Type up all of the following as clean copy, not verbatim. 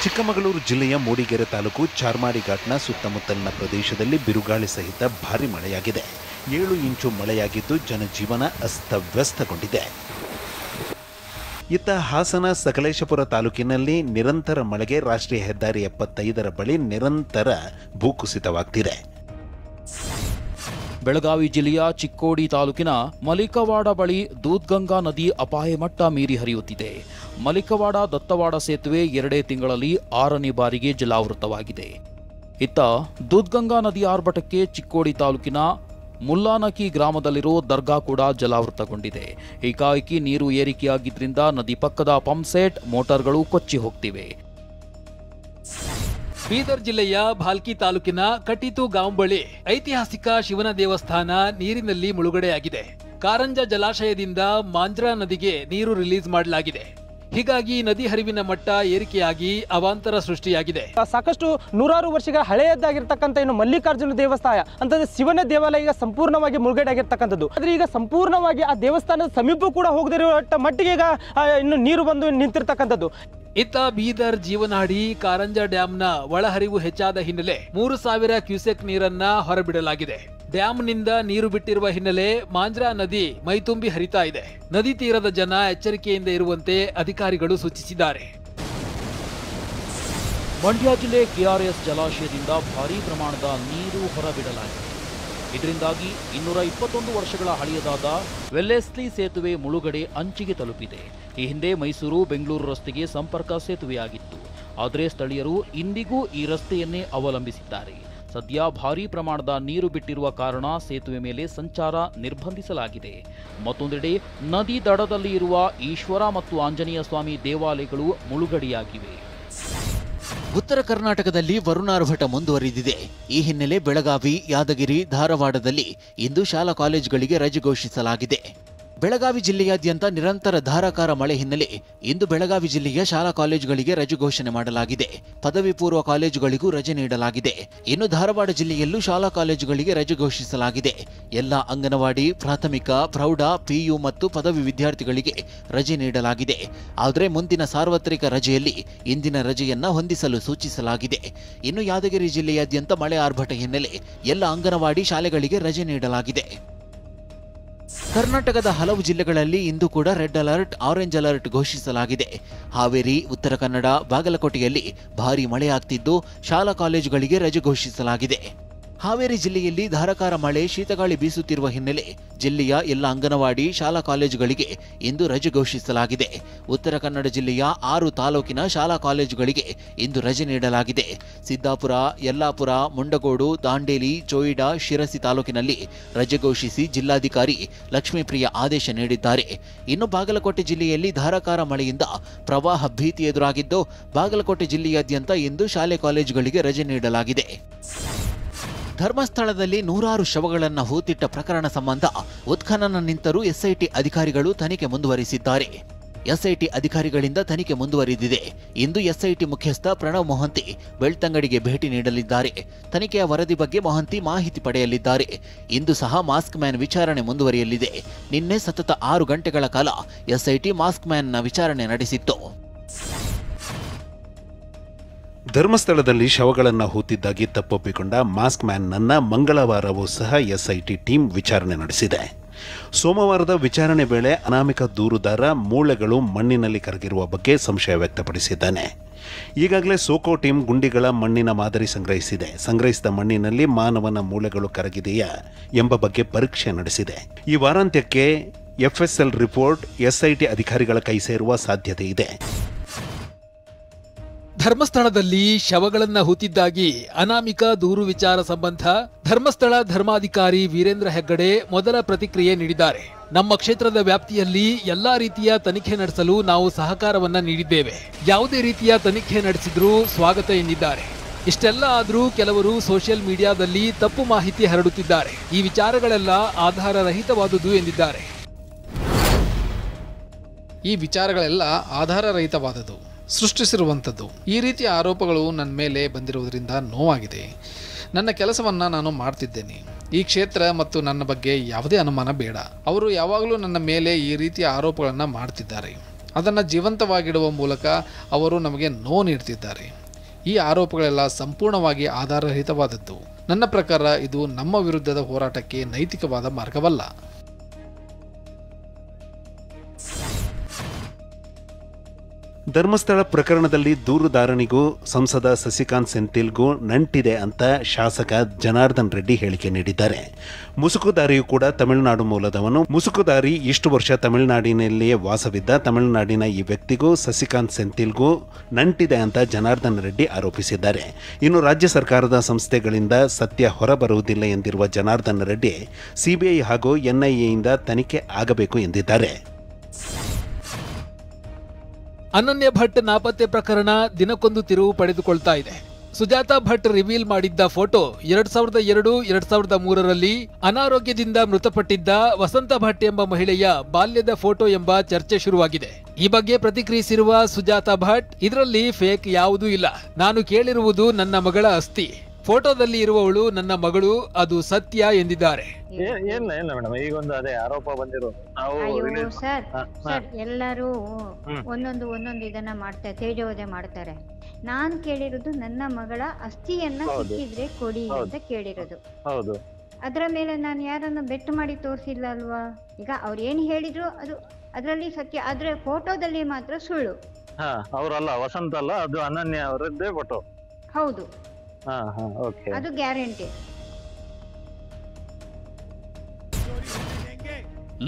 ಚಿಕ್ಕಮಗಳೂರು ಜಿಲ್ಲೆಯ ಮೂಡಿಗೆರೆ ತಾಲೂಕು ಚಾರ್ಮಾಡಿ ಘಾಟ್ನ ಸುತ್ತಮುತ್ತಲಿನ ಪ್ರದೇಶದಲ್ಲಿ ಬಿರುಗಾಳಿ ಸಹಿತ ಭಾರಿ ಮಳೆಯಾಗಿದೆ. 7 ಇಂಚು ಮಳೆಯಾಗಿದ್ದು ಜನಜೀವನ ಅಸ್ತವ್ಯಸ್ತಗೊಂಡಿದೆ. ಇತ್ತ ಹಾಸನ ಸಕಲೇಶಪುರ ತಾಲೂಕಿನಲ್ಲಿ ನಿರಂತರ ಮಳೆಗೆ ರಾಷ್ಟ್ರೀಯ ಹೆದ್ದಾರಿ 75ರ ಬಳಿ ನಿರಂತರ ಭೂಕುಸಿತವಾಗ್ತಿದೆ. ಬೆಳಗಾವಿ ಜಿಲ್ಲೆಯ ಚಿಕ್ಕೋಡಿ ತಾಲೂಕಿನ ಮಲಿಕವಾಡ ಬಳಿ ದೂದ್ಗಂಗಾ ನದಿ ಅಪಾಯ ಮಟ್ಟ ಮೀರಿ ಹರಿಯುತ್ತಿದೆ. ಮಲಿಕವಾಡ ದತ್ತವಾಡ ಸೇತುವೆ 2 ತಿಂಗಳಲ್ಲಿ 6ನೇ ಬಾರಿಗೆ ಜಲಾವೃತವಾಗಿದೆ. ಇತ್ತ ದೂದ್ಗಂಗಾ ನದಿ ಆರ್ಭಟಕ್ಕೆ ಚಿಕ್ಕೋಡಿ ತಾಲೂಕಿನ ಮುಲ್ಲಾನಕಿ ಗ್ರಾಮದಲ್ಲಿರೋ ದರ್ಗಾ ಕೂಡ ಜಲಾವೃತಗೊಂಡಿದೆ. ಏಕಾಏಕಿ ನೀರು ಏರಿಕೆಯಾಗಿದ್ದರಿಂದ ನದಿ ಪಕ್ಕದ ಪಂಪ್ಸೆಟ್ ಮೋಟಾರ್ಗಳು ಕೊಚ್ಚಿ ಹೋಗ್ತಿವೆ. ಬೀದರ್ ಜಿಲ್ಲೆಯ ಭಾಲ್ಕಿ ತಾಲೂಕಿನ ಕಟಿತು ಗಾಂವ್ ಬಳಿ ಐತಿಹಾಸಿಕ ಶಿವನ ದೇವಸ್ಥಾನ ನೀರಿನಲ್ಲಿ ಮುಳುಗಡೆಯಾಗಿದೆ. ಕಾರಂಜ ಜಲಾಶಯದಿಂದ ಮಾಂಜ್ರಾ ನದಿಗೆ ನೀರು ರಿಲೀಸ್ ಮಾಡಲಾಗಿದೆ. ಹೀಗಾಗಿ ನದಿ ಹರಿವಿನ ಮಟ್ಟ ಏರಿಕೆಯಾಗಿ ಅವಾಂತರ ಸೃಷ್ಟಿಯಾಗಿದೆ. ಸಾಕಷ್ಟು ನೂರಾರು ವರ್ಷಗಳ ಹಳೆಯದಾಗಿರ್ತಕ್ಕಂಥ ಇನ್ನು ಮಲ್ಲಿಕಾರ್ಜುನ ದೇವಸ್ಥಾನ ಅಂತಂದ್ರೆ ಶಿವನ ದೇವಾಲಯ ಈಗ ಸಂಪೂರ್ಣವಾಗಿ ಮುಳುಗಡೆ ಆಗಿರ್ತಕ್ಕಂಥದ್ದು. ಆದ್ರೆ ಈಗ ಸಂಪೂರ್ಣವಾಗಿ ಆ ದೇವಸ್ಥಾನದ ಸಮೀಪ ಕೂಡ ಹೋಗದಿರುವ ಮಟ್ಟಿಗೆ ಈಗ ಇನ್ನು ನೀರು ಬಂದು ನಿಂತಿರ್ತಕ್ಕಂಥದ್ದು. ಇತ್ತ ಬೀದರ್ ಜೀವನಾಡಿ ಕಾರಂಜ ಡ್ಯಾಂನ ಒಳಹರಿವು ಹೆಚ್ಚಾದ ಹಿನ್ನೆಲೆ 3000 ಕ್ಯೂಸೆಕ್ ನೀರನ್ನ ಹೊರಬಿಡಲಾಗಿದೆ. ಡ್ಯಾಂನಿಂದ ನೀರು ಬಿಟ್ಟಿರುವ ಹಿನ್ನೆಲೆ ಮಾಂಜ್ರಾ ನದಿ ಮೈತುಂಬಿ ಹರಿತಾ ಇದೆ. ನದಿ ತೀರದ ಜನ ಎಚ್ಚರಿಕೆಯಿಂದ ಇರುವಂತೆ ಅಧಿಕಾರಿಗಳು ಸೂಚಿಸಿದ್ದಾರೆ. ಮಂಡ್ಯ ಜಿಲ್ಲೆ ಕೆಆರ್ಎಸ್ ಜಲಾಶಯದಿಂದ ಭಾರೀ ಪ್ರಮಾಣದ ನೀರು ಹೊರಬಿಡಲಾಗಿದೆ. ಇದರಿಂದಾಗಿ 221 ವರ್ಷಗಳ ಹಳೆಯದಾದ ವೆಲ್ಲೆಸ್ಲಿ ಸೇತುವೆ ಮುಳುಗಡೆ ಅಂಚಿಗೆ ತಲುಪಿದೆ. ಈ ಹಿಂದೆ ಮೈಸೂರು ಬೆಂಗಳೂರು ರಸ್ತೆಗೆ ಸಂಪರ್ಕ ಸೇತುವೆಯಾಗಿತ್ತು. ಆದರೆ ಸ್ಥಳೀಯರು ಇಂದಿಗೂ ಈ ರಸ್ತೆಯನ್ನೇ ಅವಲಂಬಿಸಿದ್ದಾರೆ. ಸದ್ಯ ಭಾರೀ ಪ್ರಮಾಣದ ನೀರು ಬಿಟ್ಟಿರುವ ಕಾರಣ ಸೇತುವೆ ಮೇಲೆ ಸಂಚಾರ ನಿರ್ಬಂಧಿಸಲಾಗಿದೆ. ಮತ್ತೊಂದೆಡೆ ನದಿ ದಡದಲ್ಲಿ ಇರುವ ಈಶ್ವರ ಮತ್ತು ಆಂಜನೇಯ ಸ್ವಾಮಿ ದೇವಾಲಯಗಳು ಮುಳುಗಡೆಯಾಗಿವೆ. ಉತ್ತರ ಕರ್ನಾಟಕದಲ್ಲಿ ವರುಣಾರ್ಭಟ ಮುಂದುವರಿದಿದೆ. ಈ ಹಿನ್ನೆಲೆ ಬೆಳಗಾವಿ, ಯಾದಗಿರಿ, ಧಾರವಾಡದಲ್ಲಿ ಇಂದು ಶಾಲಾ ಕಾಲೇಜುಗಳಿಗೆ ರಜೆ ಘೋಷಿಸಲಾಗಿದೆ. ಬೆಳಗಾವಿ ಜಿಲ್ಲೆಯಾದ್ಯಂತ ನಿರಂತರ ಧಾರಾಕಾರ ಮಳೆ ಹಿನ್ನೆಲೆ ಇಂದು ಬೆಳಗಾವಿ ಜಿಲ್ಲೆಯ ಶಾಲಾ ಕಾಲೇಜುಗಳಿಗೆ ರಜೆ ಘೋಷಣೆ ಮಾಡಲಾಗಿದೆ. ಪದವಿ ಪೂರ್ವ ಕಾಲೇಜುಗಳಿಗೂ ರಜೆ ನೀಡಲಾಗಿದೆ. ಇನ್ನು ಧಾರವಾಡ ಜಿಲ್ಲೆಯಲ್ಲೂ ಶಾಲಾ ಕಾಲೇಜುಗಳಿಗೆ ರಜೆ ಘೋಷಿಸಲಾಗಿದೆ. ಎಲ್ಲ ಅಂಗನವಾಡಿ, ಪ್ರಾಥಮಿಕ, ಪ್ರೌಢ, ಪಿಯು ಮತ್ತು ಪದವಿ ವಿದ್ಯಾರ್ಥಿಗಳಿಗೆ ರಜೆ ನೀಡಲಾಗಿದೆ. ಆದರೆ ಮುಂದಿನ ಸಾರ್ವತ್ರಿಕ ರಜೆಯಲ್ಲಿ ಇಂದಿನ ರಜೆಯನ್ನ ಹೊಂದಿಸಲು ಸೂಚಿಸಲಾಗಿದೆ. ಇನ್ನು ಯಾದಗಿರಿ ಜಿಲ್ಲೆಯಾದ್ಯಂತ ಮಳೆ ಆರ್ಭಟ ಹಿನ್ನೆಲೆ ಎಲ್ಲ ಅಂಗನವಾಡಿ ಶಾಲೆಗಳಿಗೆ ರಜೆ ನೀಡಲಾಗಿದೆ. ಕರ್ನಾಟಕದ ಹಲವು ಜಿಲ್ಲೆಗಳಲ್ಲಿ ಇಂದು ಕೂಡ ರೆಡ್ ಅಲರ್ಟ್, ಆರೆಂಜ್ ಅಲರ್ಟ್ ಘೋಷಿಸಲಾಗಿದೆ. ಹಾವೇರಿ, ಉತ್ತರ ಕನ್ನಡ, ಬಾಗಲಕೋಟೆಯಲ್ಲಿ ಭಾರೀ ಮಳೆಯಾಗ್ತಿದ್ದು ಶಾಲಾ ಕಾಲೇಜುಗಳಿಗೆ ರಜೆ ಘೋಷಿಸಲಾಗಿದೆ. ಹಾವೇರಿ ಜಿಲ್ಲೆಯಲ್ಲಿ ಧಾರಾಕಾರ ಮಳೆ, ಶೀತಗಾಳಿ ಬೀಸುತ್ತಿರುವ ಹಿನ್ನೆಲೆ ಜಿಲ್ಲೆಯ ಎಲ್ಲ ಅಂಗನವಾಡಿ, ಶಾಲಾ ಕಾಲೇಜುಗಳಿಗೆ ಇಂದು ರಜೆ ಘೋಷಿಸಲಾಗಿದೆ. ಉತ್ತರ ಕನ್ನಡ ಜಿಲ್ಲೆಯ 6 ತಾಲೂಕಿನ ಶಾಲಾ ಕಾಲೇಜುಗಳಿಗೆ ಇಂದು ರಜೆ ನೀಡಲಾಗಿದೆ. ಸಿದ್ದಾಪುರ, ಯಲ್ಲಾಪುರ, ಮುಂಡಗೋಡು, ದಾಂಡೇಲಿ, ಚೋಯಿಡಾ, ಶಿರಸಿ ತಾಲೂಕಿನಲ್ಲಿ ರಜೆ ಘೋಷಿಸಿ ಜಿಲ್ಲಾಧಿಕಾರಿ ಲಕ್ಷ್ಮೀಪ್ರಿಯ ಆದೇಶ ನೀಡಿದ್ದಾರೆ. ಇನ್ನು ಬಾಗಲಕೋಟೆ ಜಿಲ್ಲೆಯಲ್ಲಿ ಧಾರಾಕಾರ ಮಳೆಯಿಂದ ಪ್ರವಾಹ ಭೀತಿ ಎದುರಾಗಿದ್ದು ಬಾಗಲಕೋಟೆ ಜಿಲ್ಲೆಯಾದ್ಯಂತ ಇಂದು ಶಾಲೆ ಕಾಲೇಜುಗಳಿಗೆ ರಜೆ ನೀಡಲಾಗಿದೆ. ಧರ್ಮಸ್ಥಳದಲ್ಲಿ ನೂರಾರು ಶವಗಳನ್ನು ಹೂತಿಟ್ಟ ಪ್ರಕರಣ ಸಂಬಂಧ ಉತ್ಖನನ ನಿಂತರೂ ಎಸ್ಐಟಿ ಅಧಿಕಾರಿಗಳು ತನಿಖೆ ಮುಂದುವರಿಸಿದ್ದಾರೆ. ಎಸ್ಐಟಿ ಅಧಿಕಾರಿಗಳಿಂದ ತನಿಖೆ ಮುಂದುವರಿದಿದೆ. ಇಂದು ಎಸ್ಐಟಿ ಮುಖ್ಯಸ್ಥ ಪ್ರಣವ್ ಮೊಹಂತಿ ಬೆಳ್ತಂಗಡಿಗೆ ಭೇಟಿ ನೀಡಲಿದ್ದಾರೆ. ತನಿಖೆಯ ವರದಿ ಬಗ್ಗೆ ಮೊಹಂತಿ ಮಾಹಿತಿ ಪಡೆಯಲಿದ್ದಾರೆ. ಇಂದು ಸಹ ಮಾಸ್ಕ್ ಮ್ಯಾನ್ ವಿಚಾರಣೆ ಮುಂದುವರಿಯಲಿದೆ. ನಿನ್ನೆ ಸತತ 6 ಗಂಟೆಗಳ ಕಾಲ ಎಸ್ಐಟಿ ಮಾಸ್ಕ್ ಮ್ಯಾನ್ನ ವಿಚಾರಣೆ ನಡೆಸಿತ್ತು. ಧರ್ಮಸ್ಥಳದಲ್ಲಿ ಶವಗಳನ್ನು ಹೂತಿದ್ದಾಗಿ ತಪ್ಪೊಪ್ಪಿಕೊಂಡ ಮಾಸ್ಕ್ ಮ್ಯಾನ್ನನ್ನು ಮಂಗಳವಾರವೂ ಸಹ ಎಸ್ಐಟಿ ಟೀಮ್ ವಿಚಾರಣೆ ನಡೆಸಿದೆ. ಸೋಮವಾರದ ವಿಚಾರಣೆ ವೇಳೆ ಅನಾಮಿಕ ದೂರುದಾರ ಮೂಳೆಗಳು ಮಣ್ಣಿನಲ್ಲಿ ಕರಗಿರುವ ಬಗ್ಗೆ ಸಂಶಯ ವ್ಯಕ್ತಪಡಿಸಿದ್ದಾನೆ. ಈಗಾಗಲೇ ಸೋಕೋ ಟೀಮ್ ಗುಂಡಿಗಳ ಮಣ್ಣಿನ ಮಾದರಿ ಸಂಗ್ರಹಿಸಿದೆ. ಸಂಗ್ರಹಿಸಿದ ಮಣ್ಣಿನಲ್ಲಿ ಮಾನವನ ಮೂಳೆಗಳು ಕರಗಿದೆಯಾ ಎಂಬ ಬಗ್ಗೆ ಪರೀಕ್ಷೆ ನಡೆಸಿದೆ. ಈ ವಾರಾಂತ್ಯಕ್ಕೆ ಎಫ್ಎಸ್ಎಲ್ ರಿಪೋರ್ಟ್ ಎಸ್ಐಟಿ ಅಧಿಕಾರಿಗಳ ಕೈ ಸೇರುವ ಸಾಧ್ಯತೆ ಇದೆ. ಧರ್ಮಸ್ಥಳದಲ್ಲಿ ಶವಗಳನ್ನ ಹೂತಿದ್ದಾಗಿ ಅನಾಮಿಕ ದೂರು ವಿಚಾರ ಸಂಬಂಧ ಧರ್ಮಸ್ಥಳ ಧರ್ಮಾಧಿಕಾರಿ ವೀರೇಂದ್ರ ಹೆಗ್ಗಡೆ ಮೊದಲ ಪ್ರತಿಕ್ರಿಯೆ ನೀಡಿದ್ದಾರೆ. ನಮ್ಮ ಕ್ಷೇತ್ರದ ವ್ಯಾಪ್ತಿಯಲ್ಲಿ ಎಲ್ಲಾ ರೀತಿಯ ತನಿಖೆ ನಡೆಸಲು ನಾವು ಸಹಕಾರವನ್ನ ನೀಡಿದ್ದೇವೆ. ಯಾವುದೇ ರೀತಿಯ ತನಿಖೆ ನಡೆಸಿದ್ರೂ ಸ್ವಾಗತ ಎಂದಿದ್ದಾರೆ. ಇಷ್ಟೆಲ್ಲ ಆದರೂ ಕೆಲವರು ಸೋಷಿಯಲ್ ಮೀಡಿಯಾದಲ್ಲಿ ತಪ್ಪು ಮಾಹಿತಿ ಹರಡುತ್ತಿದ್ದಾರೆ. ಈ ವಿಚಾರಗಳೆಲ್ಲ ಆಧಾರ ರಹಿತವಾದುದು ಎಂದಿದ್ದಾರೆ. ಈ ವಿಚಾರಗಳೆಲ್ಲ ಆಧಾರ ರಹಿತವಾದದ್ದು, ಸೃಷ್ಟಿಸಿರುವಂಥದ್ದು. ಈ ರೀತಿಯ ಆರೋಪಗಳು ನನ್ನ ಮೇಲೆ ಬಂದಿರುವುದರಿಂದ ನೋವಾಗಿದೆ. ನನ್ನ ಕೆಲಸವನ್ನು ನಾನು ಮಾಡ್ತಿದ್ದೇನೆ. ಈ ಕ್ಷೇತ್ರ ಮತ್ತು ನನ್ನ ಬಗ್ಗೆ ಯಾವುದೇ ಅನುಮಾನ ಬೇಡ. ಅವರು ಯಾವಾಗಲೂ ನನ್ನ ಮೇಲೆ ಈ ರೀತಿಯ ಆರೋಪಗಳನ್ನು ಮಾಡ್ತಿದ್ದಾರೆ. ಅದನ್ನು ಜೀವಂತವಾಗಿಡುವ ಮೂಲಕ ಅವರು ನಮಗೆ ನೋವು ನೀಡ್ತಿದ್ದಾರೆ. ಈ ಆರೋಪಗಳೆಲ್ಲ ಸಂಪೂರ್ಣವಾಗಿ ಆಧಾರರಹಿತವಾದದ್ದು. ನನ್ನ ಪ್ರಕಾರ ಇದು ನಮ್ಮ ವಿರುದ್ಧದ ಹೋರಾಟಕ್ಕೆ ನೈತಿಕವಾದ ಮಾರ್ಗವಲ್ಲ. ಧರ್ಮಸ್ಥಳ ಪ್ರಕರಣದಲ್ಲಿ ದೂರುದಾರನಿಗೂ ಸಂಸದ ಸಸಿಕಾಂತ್ ಸೆಂಥಿಲ್ಗೂ ನಂಟಿದೆ ಅಂತ ಶಾಸಕ ಜನಾರ್ದನ್ ರೆಡ್ಡಿ ಹೇಳಿಕೆ ನೀಡಿದ್ದಾರೆ. ಮುಸುಕುದಾರಿಯೂ ಕೂಡ ತಮಿಳುನಾಡು ಮೂಲದವನು. ಮುಸುಕುದಾರಿ ಇಷ್ಟು ವರ್ಷ ತಮಿಳುನಾಡಿನಲ್ಲಿಯೇ ವಾಸವಿದ್ದ. ತಮಿಳುನಾಡಿನ ಈ ವ್ಯಕ್ತಿಗೂ ಸಸಿಕಾಂತ್ ಸೆಂಥಿಲ್ಗೂ ನಂಟಿದೆ ಅಂತ ಜನಾರ್ದನ್ ರೆಡ್ಡಿ ಆರೋಪಿಸಿದ್ದಾರೆ. ಇನ್ನು ರಾಜ್ಯ ಸರ್ಕಾರದ ಸಂಸ್ಥೆಗಳಿಂದ ಸತ್ಯ ಹೊರಬರುವುದಿಲ್ಲ ಎಂದಿರುವ ಜನಾರ್ದನ್ ರೆಡ್ಡಿ ಸಿಬಿಐ ಹಾಗೂ ಎನ್ಐಎಯಿಂದ ತನಿಖೆ ಆಗಬೇಕು ಎಂದಿದ್ದಾರೆ. ಅನನ್ಯ ಭಟ್ ನಾಪತ್ತೆ ಪ್ರಕರಣ ದಿನಕ್ಕೊಂದು ತಿರುವು ಪಡೆದುಕೊಳ್ತಾ ಇದೆ. ಸುಜಾತಾ ಭಟ್ ರಿವೀಲ್ ಮಾಡಿದ್ದ ಫೋಟೋ 2002-2003ರಲ್ಲಿ ಅನಾರೋಗ್ಯದಿಂದ ಮೃತಪಟ್ಟಿದ್ದ ವಸಂತ ಭಟ್ ಎಂಬ ಮಹಿಳೆಯ ಬಾಲ್ಯದ ಫೋಟೋ ಎಂಬ ಚರ್ಚೆ ಶುರುವಾಗಿದೆ. ಈ ಬಗ್ಗೆ ಪ್ರತಿಕ್ರಿಯಿಸಿರುವ ಸುಜಾತಾ ಭಟ್, ಇದರಲ್ಲಿ ಫೇಕ್ ಯಾವುದೂ ಇಲ್ಲ. ನಾನು ಕೇಳಿರುವುದು ನನ್ನ ಮಗಳ ಅಸ್ಥಿ. ಫೋಟೋದಲ್ಲಿ ಇರುವವಳು ನನ್ನ ಮಗಳು, ಅದು ಸತ್ಯ ಎಂದಿದ್ದಾರೆ. ಇಲ್ಲ ಮೇಡಮ್, ಈಗೊಂದು ಅದೇ ಆರೋಪ ಬಂದಿರೋದು. ಸರ್ ಎಲ್ಲರೂ ಒಂದೊಂದು ಇದನ್ನ ಮಾಡ್ತಾರೆ, ತೇಜೋವಧೆ ಮಾಡ್ತಾರೆ. ನಾನ್ ಕೇಳಿರೋದು ನನ್ನ ಮಗಳ ಅಸ್ಥಿಯನ್ನ ಸಿಕ್ಕಿದ್ರೆ ಕೊಡಿ ಅಂತ ಕೇಳಿರೋದು. ಹೌದು, ಅದರ ಮೇಲೆ ನಾನು ಯಾರನ್ನು ಬೆಟ್ ಮಾಡಿ ತೋರಿಸಿಲ್ಲ ಅಲ್ವಾ. ಈಗ ಅವ್ರು ಏನ್ ಹೇಳಿದ್ರು ಅದು ಅದರಲ್ಲಿ ಸತ್ಯ, ಆದ್ರೆ ಫೋಟೋದಲ್ಲಿ ಮಾತ್ರ ಸುಳ್ಳು. ಅವರಲ್ಲ, ವಸಂತ ಅಲ್ಲ, ಅದು ಅನನ್ಯ ಅವರದ್ದೇ ಫೋಟೋ. ಹೌದು, ಓಕೆ, ಅದು ಗ್ಯಾರಂಟಿ.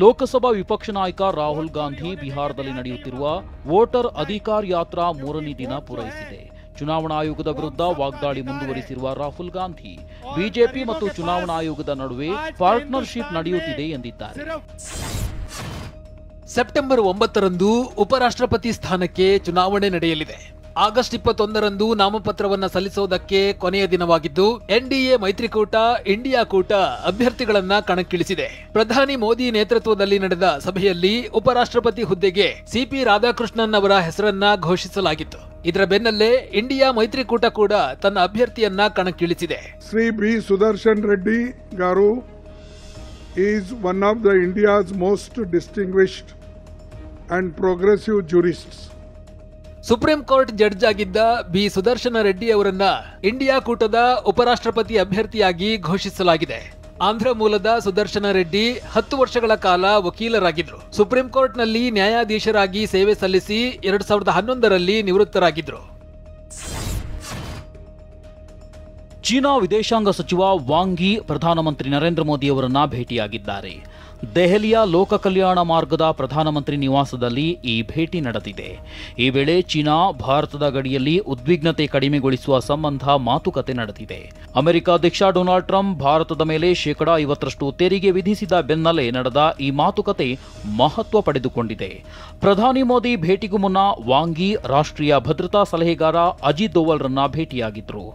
ಲೋಕಸಭಾ ವಿಪಕ್ಷ ನಾಯಕ ರಾಹುಲ್ ಗಾಂಧಿ ಬಿಹಾರದಲ್ಲಿ ನಡೆಯುತ್ತಿರುವ ವೋಟರ್ ಅಧಿಕಾರ್ ಯಾತ್ರಾ 3ನೇ ದಿನ ಪೂರೈಸಿದೆ. ಚುನಾವಣಾ ಆಯೋಗದ ವಿರುದ್ಧ ವಾಗ್ದಾಳಿ ಮುಂದುವರಿಸಿರುವ ರಾಹುಲ್ ಗಾಂಧಿ ಬಿಜೆಪಿ ಮತ್ತು ಚುನಾವಣಾ ಆಯೋಗದ ನಡುವೆ ಪಾರ್ಟ್ನರ್ಶಿಪ್ ನಡೆಯುತ್ತಿದೆ ಎಂದಿದ್ದಾರೆ. ಸೆಪ್ಟೆಂಬರ್ 9ರಂದು ಉಪರಾಷ್ಟ್ರಪತಿ ಸ್ಥಾನಕ್ಕೆ ಚುನಾವಣೆ ನಡೆಯಲಿದೆ. ಆಗಸ್ಟ್ 21ರಂದು ನಾಮಪತ್ರವನ್ನ ಸಲ್ಲಿಸುವುದಕ್ಕೆ ಕೊನೆಯ ದಿನವಾಗಿದ್ದು, ಎನ್ಡಿಎ ಮೈತ್ರಿಕೂಟ ಇಂಡಿಯಾ ಕೂಟ ಅಭ್ಯರ್ಥಿಗಳನ್ನ ಕಣಕ್ಕಿಳಿಸಿದೆ. ಪ್ರಧಾನಿ ಮೋದಿ ನೇತೃತ್ವದಲ್ಲಿ ನಡೆದ ಸಭೆಯಲ್ಲಿ ಉಪರಾಷ್ಟ್ರಪತಿ ಹುದ್ದೆಗೆ ಸಿಪಿ ರಾಧಾಕೃಷ್ಣನ್ ಅವರ ಹೆಸರನ್ನ ಘೋಷಿಸಲಾಗಿತ್ತು. ಇದರ ಬೆನ್ನಲ್ಲೇ ಇಂಡಿಯಾ ಮೈತ್ರಿಕೂಟ ಕೂಡ ತನ್ನ ಅಭ್ಯರ್ಥಿಯನ್ನ ಕಣಕ್ಕಿಳಿಸಿದೆ. Shri B Sudarshan Reddy garu is one of the India's most distinguished and progressive jurists. Supreme court judge ಆಗಿದ್ದ ಬಿ ಸುದರ್ಶನ ರೆಡ್ಡಿ ಅವರನ್ನ ಇಂಡಿಯಾ ಕೂಟದ ಉಪರಾಷ್ಟ್ರಪತಿ ಅಭ್ಯರ್ಥಿಯಾಗಿ ಘೋಷಿಸಲಾಗಿದೆ. ಆಂಧ್ರ ಮೂಲದ ಸುದರ್ಶನ ರೆಡ್ಡಿ 10 ವರ್ಷಗಳ ಕಾಲ ವಕೀಲರಾಗಿದ್ರು. ಸುಪ್ರೀಂ ಕೋರ್ಟ್ನಲ್ಲಿ ನ್ಯಾಯಾಧೀಶರಾಗಿ ಸೇವೆ ಸಲ್ಲಿಸಿ 2011ರಲ್ಲಿ ನಿವೃತ್ತರಾಗಿದ್ರು. ಚೀನಾ ವಿದೇಶಾಂಗ ಸಚಿವ ವಾಂಗ್ ಯಿ ಪ್ರಧಾನಮಂತ್ರಿ ನರೇಂದ್ರ ಮೋದಿ ಅವರನ್ನ ಭೇಟಿಯಾಗಿದ್ದಾರೆ. ದೆಹಲಿಯ ಲೋಕ ಕಲ್ಯಾಣ ಮಾರ್ಗದ ಪ್ರಧಾನಮಂತ್ರಿ ನಿವಾಸದಲ್ಲಿ ಈ ಭೇಟಿ ನಡೆದಿದೆ. ಈ ವೇಳೆ ಚೀನಾ ಭಾರತದ ಗಡಿಯಲ್ಲಿ ಉದ್ವಿಗ್ನತೆ ಕಡಿಮೆಗೊಳಿಸುವ ಸಂಬಂಧ ಮಾತುಕತೆ ನಡೆದಿದೆ. ಅಮೆರಿಕ ಅಧ್ಯಕ್ಷ ಡೊನಾಲ್ಡ್ ಟ್ರಂಪ್ ಭಾರತದ ಮೇಲೆ 50% ತೆರಿಗೆ ವಿಧಿಸಿದ ಬೆನ್ನಲ್ಲೇ ನಡೆದ ಈ ಮಾತುಕತೆ ಮಹತ್ವ ಪಡೆದುಕೊಂಡಿದೆ. ಪ್ರಧಾನಿ ಮೋದಿ ಭೇಟಿಗೂ ಮುನ್ನ ವಾಂಗ್ ಯಿ ರಾಷ್ಟ್ರೀಯ ಭದ್ರತಾ ಸಲಹೆಗಾರ ಅಜಿತ್ ದೋವಲ್ರನ್ನ ಭೇಟಿಯಾಗಿದ್ರು.